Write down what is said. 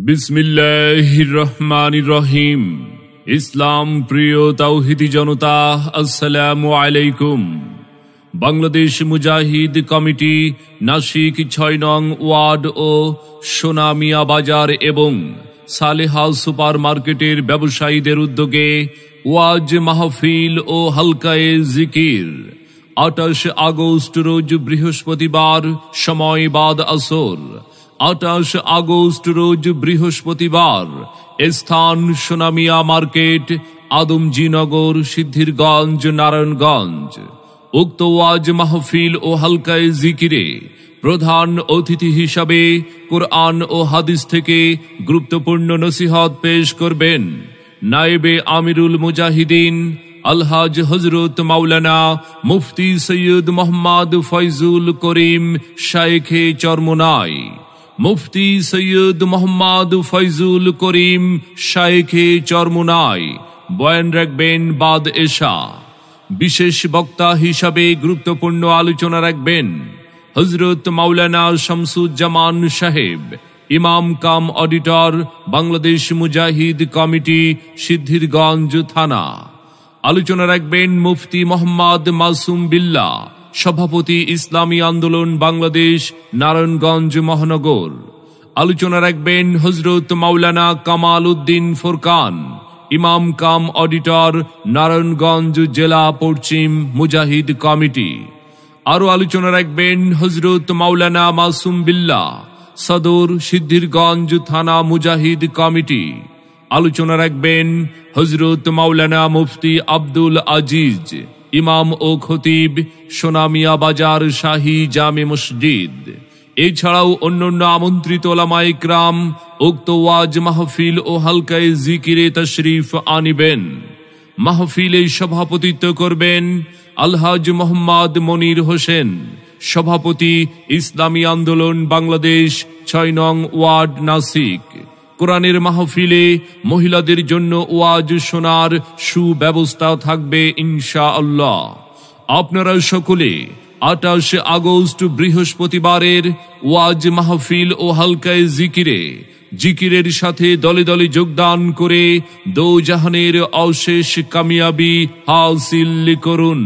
বিসমিল্লাহির রহমানির রহিম। ইসলাম প্রিয় তাওহীদি জনতা, আসসালামু আলাইকুম। বাংলাদেশ মুজাহিদ কমিটি নাসিক ৬ নং ওয়ার্ড ও সোনামিয়া বাজার এবং সালেহা সুপার মার্কেটের ব্যবসায়ীদের উদ্যোগে ওয়াজ মাহফিল ও হালকায়ে জিকির ২৮ আগস্ট রোজ বৃহস্পতিবার, সময় বাদ আসর। ২৮ আগস্ট রোজ বৃহস্পতিবার, স্থান সোনামিয়া মার্কেট, আদমজীনগর, সিদ্ধিরগঞ্জ, নারায়ণগঞ্জ। উক্ত ওয়াজ মাহফিল ও হালকায়ে জিকিরে প্রধান অতিথি হিসাবে কোরআন ও হাদিস থেকে গুরুত্বপূর্ণ নসিহত পেশ করবেন নায়েবে আমিরুল মুজাহিদিন আলহাজ হযরত মাওলানা মুফতি সৈয়দ মোহাম্মদ ফয়জুল করিম শাইখে চরমোনাই। মুফতি সৈয়দ মোহাম্মদ ফয়জুল করিম শাইখে চরমোনাই বয়ান রাখবেন বাদ এশা। বিশেষ বক্তা হিসাবে গুরুত্বপূর্ণ আলোচনা রাখবেন হযরত মাওলানা শামসুজ্জামান সাহেব, ইমাম কাম অডিটর, বাংলাদেশ মুজাহিদ কমিটি, সিদ্ধিরগঞ্জ থানা। আলোচনা রাখবেন মুফতি মোহাম্মদ মাসুম বিল্লাহ, সভাপতি ইসলামী আন্দোলন বাংলাদেশ, নারায়ণগঞ্জ মহানগর। আলোচনা রাখবেন হযরত মাওলানা কামাল উদ্দিন ফোরকান, ইমাম কাম অডিটর, নারায়ণগঞ্জ জেলা পশ্চিম মুজাহিদ কমিটি। আরো আলোচনা রাখবেন হযরত মাওলানা মাসুম বিল্লাহ, সদর, সিদ্ধিরগঞ্জ থানা মুজাহিদ কমিটি। আলোচনা রাখবেন হযরত মাওলানা মুফতি আব্দুল আজিজ, ইমাম ও খতিব, সোনামিয়া বাজার শাহী জামে মসজিদ। এছাড়াও অন্যান্য আমন্ত্রিত ওলামায়ে ইকরাম উক্ত ওয়াজ মাহফিল ও হালকায়ে জিকিরে তশরিফ আনিবেন। মাহফিলে সভাপতিত্ব করবেন আলহাজ মোহাম্মদ মনির হোসেন, সভাপতি ইসলামী আন্দোলন বাংলাদেশ, ৬ নং ওয়ার্ড, নাসিক। কোরআনের মাহফিলে মহিলাদের জন্য ওয়াজ শোনার সুব্যবস্থা থাকবে ইনশাআল্লাহ। আপনারা সকলে ২৮ আগস্ট বৃহস্পতিবারের ওয়াজ মাহফিল ও হালকায়ে জিকিরের সাথে দলে দলে যোগদান করে দোজাহানের অশেষ কামিয়াবি হাসিল করুন।